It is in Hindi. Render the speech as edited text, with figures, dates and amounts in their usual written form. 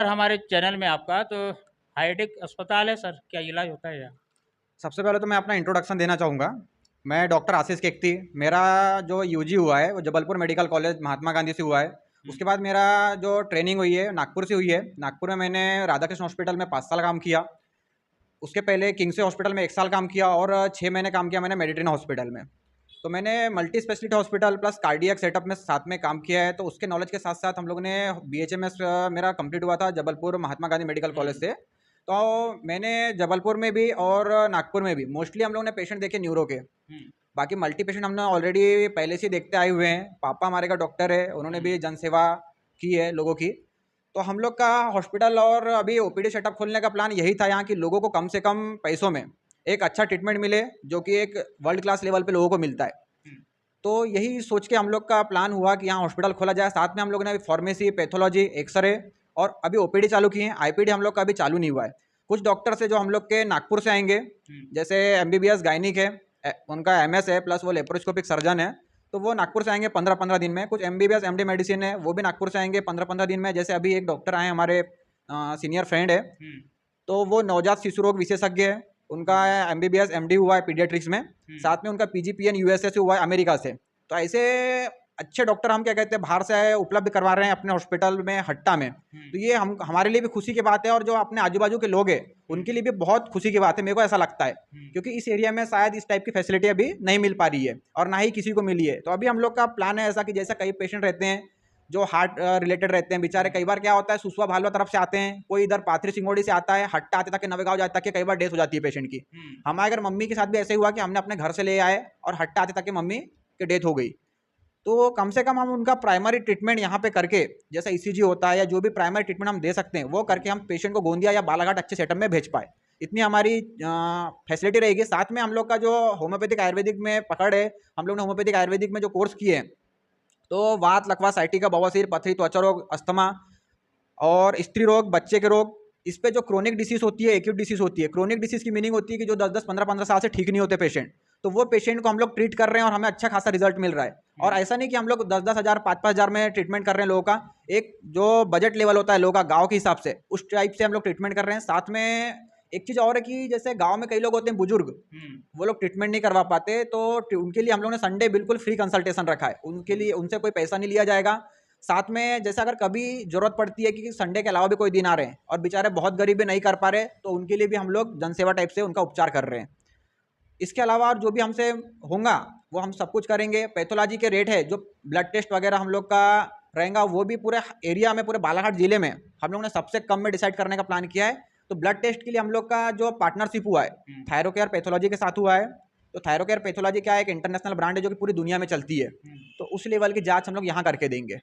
सर हमारे चैनल में आपका तो हाईटेक अस्पताल है सर, क्या इलाज होता है यहाँ? सबसे पहले तो मैं अपना इंट्रोडक्शन देना चाहूँगा। मैं डॉक्टर आशीष केकती। मेरा जो यूजी हुआ है वो जबलपुर मेडिकल कॉलेज महात्मा गांधी से हुआ है। हुँ, उसके बाद मेरा जो ट्रेनिंग हुई है नागपुर से हुई है। नागपुर में मैंने राधाकृष्ण हॉस्पिटल में 5 साल काम किया। उसके पहले किंग्सवे हॉस्पिटल में 1 साल काम किया और 6 महीने काम किया मैंने मेडिट्रीना हॉस्पिटल में। तो मैंने multi speciality hospital plus cardiac setup में साथ में काम किया है। तो उसके नॉलेज के साथ साथ हम लोगों ने बीएचएमएस मेरा कंप्लीट हुआ था जबलपुर महात्मा गांधी मेडिकल कॉलेज हुँ, से। तो मैंने जबलपुर में भी और नागपुर में भी मोस्टली हम लोगों ने पेशेंट देखे न्यूरो के। हुँ, बाकी मल्टी पेशेंट हमने ऑलरेडी पहले से देखते आए हुए हैं। पापा हमारे का डॉक्टर है, उन्होंने हुँ, भी जनसेवा की है लोगों की। तो हम लोग का हॉस्पिटल और अभी ओपीडी सेटअप खोलने का प्लान यही था यहाँ कि लोगों को कम से कम पैसों में एक अच्छा ट्रीटमेंट मिले, जो कि एक वर्ल्ड क्लास लेवल पे लोगों को मिलता है। हुँ, तो यही सोच के हम लोग का प्लान हुआ कि यहाँ हॉस्पिटल खोला जाए। साथ में हम लोगों ने अभी फार्मेसी, पैथोलॉजी, एक्सरे और अभी ओपीडी चालू की है। आईपीडी हम लोग का अभी चालू नहीं हुआ है। कुछ डॉक्टर्स है जो हम लोग के नागपुर से आएंगे, हुँ, जैसे एमबीबीएस गायनिक है, उनका एमएस है प्लस वो लेप्रोस्कोपिक सर्जन है। तो वो नागपुर से आएंगे 15-15 दिन में। कुछ एमबीबीएस एमडी मेडिसिन है, वो भी नागपुर से आएंगे 15-15 दिन में। जैसे अभी एक डॉक्टर आए हमारे सीनियर फ्रेंड है, हुँ, तो वो नवजात शिशु रोग विशेषज्ञ है। उनका हुँ, एमबीबीएस एमडी हुआ है पीडियाट्रिक्स में। हुँ, साथ में उनका पीजीपीएन यूएसए से हुआ है, अमेरिका से। तो ऐसे अच्छे डॉक्टर हम क्या कहते हैं बाहर से आए उपलब्ध करवा रहे हैं अपने हॉस्पिटल में हट्टा में। हुँ, तो ये हम हमारे लिए भी खुशी की बात है और जो अपने आजू बाजू के लोग हैं हुँ, उनके लिए भी बहुत खुशी की बात है, मेरे को ऐसा लगता है। हुँ, क्योंकि इस एरिया में शायद इस टाइप की फैसिलिटी अभी नहीं मिल पा रही है और ना ही किसी को मिली है। तो अभी हम लोग का प्लान है ऐसा कि जैसा कई पेशेंट रहते हैं जो हार्ट रिलेटेड रहते हैं बेचारे, हुँ, कई बार क्या होता है सुसवा भालवा तरफ से आते हैं, कोई इधर पाथरी सिंगोड़ी से आता है, हट्टा आते तक नवेगांव जाते तक कई बार डेथ हो जाती है पेशेंट की। हुँ, हमारे अगर मम्मी के साथ भी ऐसे ही हुआ कि हमने अपने घर से ले आए और हट्टा आते तक की मम्मी की डेथ हो गई। तो कम से कम हम उनका प्राइमरी ट्रीटमेंट यहाँ पे करके, जैसा ईसीजी होता है या जो भी प्राइमरी ट्रीटमेंट हम दे सकते हैं वो करके हम पेशेंट को गोंदिया या बालाघाट अच्छे सेटअप में भेज पाए, इतनी हमारी फैसिलिटी रहेगी। साथ में हम लोग का जो होम्योपैथिक आयुर्वेदिक में पकड़ है, हम लोग ने होम्योपैथिक आयुर्वेदिक में जो कोर्स किए हैं, तो वात लकवा साइटिका बवासीर पथरी त्वचा रोग अस्थमा और स्त्री रोग, बच्चे के रोग, इस पे जो क्रोनिक डिसीज होती है, एक्यूट डिसीज होती है। क्रोनिक डिसीज की मीनिंग होती है कि जो 10-10, 15-15 साल से ठीक नहीं होते पेशेंट, तो वो पेशेंट को हम लोग ट्रीट कर रहे हैं और हमें अच्छा खासा रिजल्ट मिल रहा है। और हुँ, ऐसा नहीं कि हम लोग 10-10 हज़ार, 5-5 हज़ार में ट्रीटमेंट कर रहे हैं लोगों का। एक जो बजट लेवल होता है लोगों का गाँव के हिसाब से, उस टाइप से हम लोग ट्रीटमेंट कर रहे हैं। साथ में एक चीज़ और है कि जैसे गाँव में कई लोग होते हैं बुजुर्ग, हुँ, वो लोग ट्रीटमेंट नहीं करवा पाते, तो उनके लिए हम लोगों ने संडे बिल्कुल फ्री कंसल्टेशन रखा है। उनके हुँ, लिए उनसे कोई पैसा नहीं लिया जाएगा। साथ में जैसे अगर कभी ज़रूरत पड़ती है कि संडे के अलावा भी कोई दिन आ रहे हैं और बेचारे बहुत गरीब है नहीं कर पा रहे, तो उनके लिए भी हम लोग जनसेवा टाइप से उनका उपचार कर रहे हैं। इसके अलावा और जो भी हमसे होगा वो हम सब कुछ करेंगे। पैथोलॉजी के रेट है, जो ब्लड टेस्ट वगैरह हम लोग का रहेगा, वो भी पूरे एरिया में, पूरे बालाघाट जिले में हम लोग ने सबसे कम में डिसाइड करने का प्लान किया है। तो ब्लड टेस्ट के लिए हम लोग का जो पार्टनरशिप हुआ है हुँ, थायरोकेयर पैथोलॉजी के साथ हुआ है। तो थायरोकेयर पैथोलॉजी क्या है, एक इंटरनेशनल ब्रांड है जो कि पूरी दुनिया में चलती है। हुँ। तो उस लेवल की जांच हम लोग यहाँ करके देंगे।